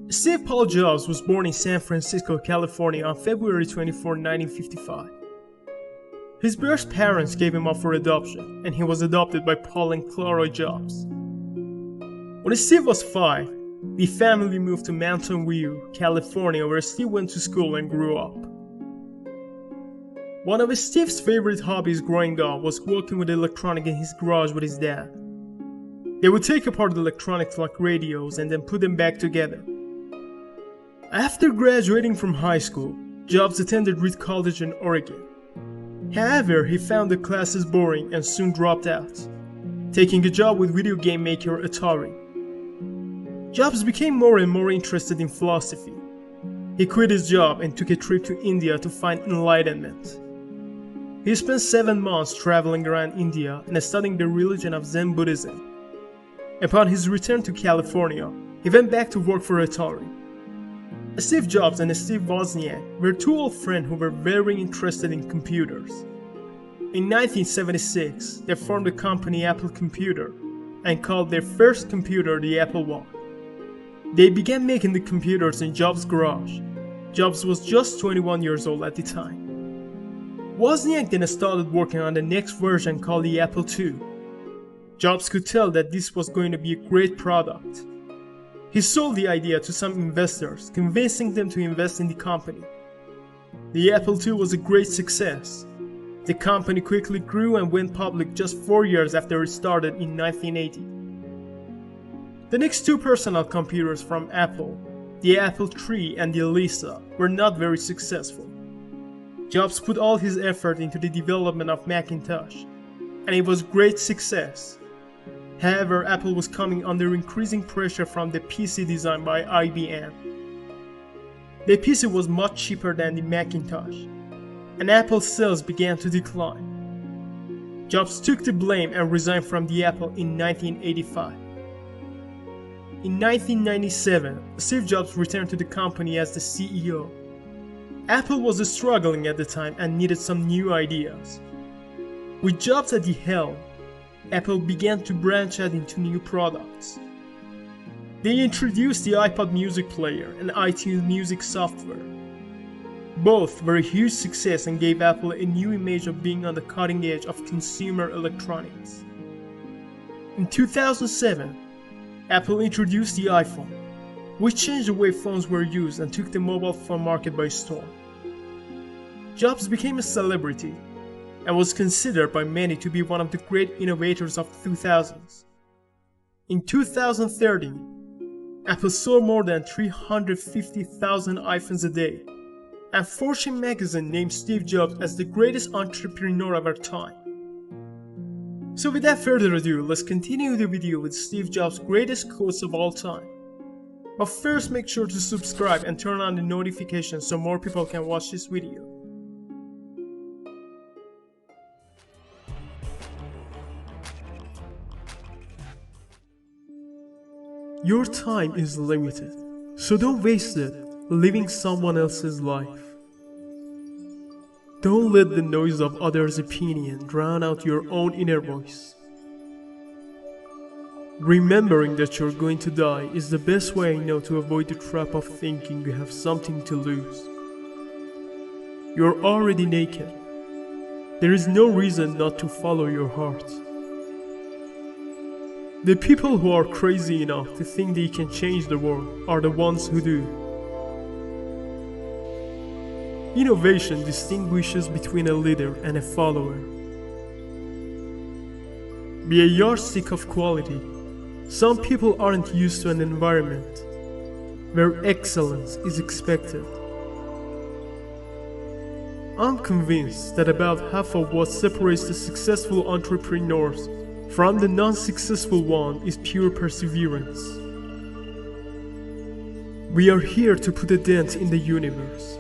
Steve Paul Jobs was born in San Francisco, California on February 24, 1955. His birth parents gave him up for adoption, and he was adopted by Paul and Clara Jobs. When Steve was 5, the family moved to Mountain View, California, where Steve went to school and grew up. One of Steve's favorite hobbies growing up was working with electronics in his garage with his dad. They would take apart the electronics like radios and then put them back together. After graduating from high school, Jobs attended Reed College in Oregon. However, he found the classes boring and soon dropped out, taking a job with video game maker Atari. Jobs became more and more interested in philosophy. He quit his job and took a trip to India to find enlightenment. He spent 7 months traveling around India and studying the religion of Zen Buddhism. Upon his return to California, he went back to work for Atari. Steve Jobs and Steve Wozniak were two old friends who were very interested in computers. In 1976, they formed the company Apple Computer and called their first computer the Apple I. They began making the computers in Jobs' garage. Jobs was just 21 years old at the time. Wozniak then started working on the next version called the Apple II. Jobs could tell that this was going to be a great product. He sold the idea to some investors, convincing them to invest in the company. The Apple II was a great success. The company quickly grew and went public just 4 years after it started in 1980. The next two personal computers from Apple, the Apple III and the Elisa, were not very successful. Jobs put all his effort into the development of Macintosh, and it was a great success. However, Apple was coming under increasing pressure from the PC designed by IBM. The PC was much cheaper than the Macintosh, and Apple's sales began to decline. Jobs took the blame and resigned from the Apple in 1985. In 1997, Steve Jobs returned to the company as the CEO. Apple was struggling at the time and needed some new ideas. With Jobs at the helm, Apple began to branch out into new products. They introduced the iPod music player and iTunes music software. Both were a huge success and gave Apple a new image of being on the cutting edge of consumer electronics. In 2007, Apple introduced the iPhone, which changed the way phones were used and took the mobile phone market by storm. Jobs became a celebrity and was considered by many to be one of the great innovators of the 2000s. In 2013, Apple sold more than 350,000 iPhones a day, and Fortune magazine named Steve Jobs as the greatest entrepreneur of our time. So without further ado, let's continue the video with Steve Jobs' greatest quotes of all time. But first, make sure to subscribe and turn on the notifications so more people can watch this video. Your time is limited, so don't waste it living someone else's life. Don't let the noise of others' opinion drown out your own inner voice. Remembering that you're going to die is the best way I know to avoid the trap of thinking you have something to lose. You're already naked. There is no reason not to follow your heart. The people who are crazy enough to think they can change the world are the ones who do. Innovation distinguishes between a leader and a follower. Be a yardstick of quality. Some people aren't used to an environment where excellence is expected. I'm convinced that about half of what separates the successful entrepreneurs from the non-successful one is pure perseverance. We are here to put a dent in the universe.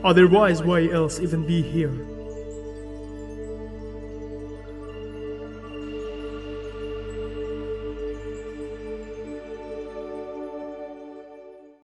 Otherwise, why else even be here?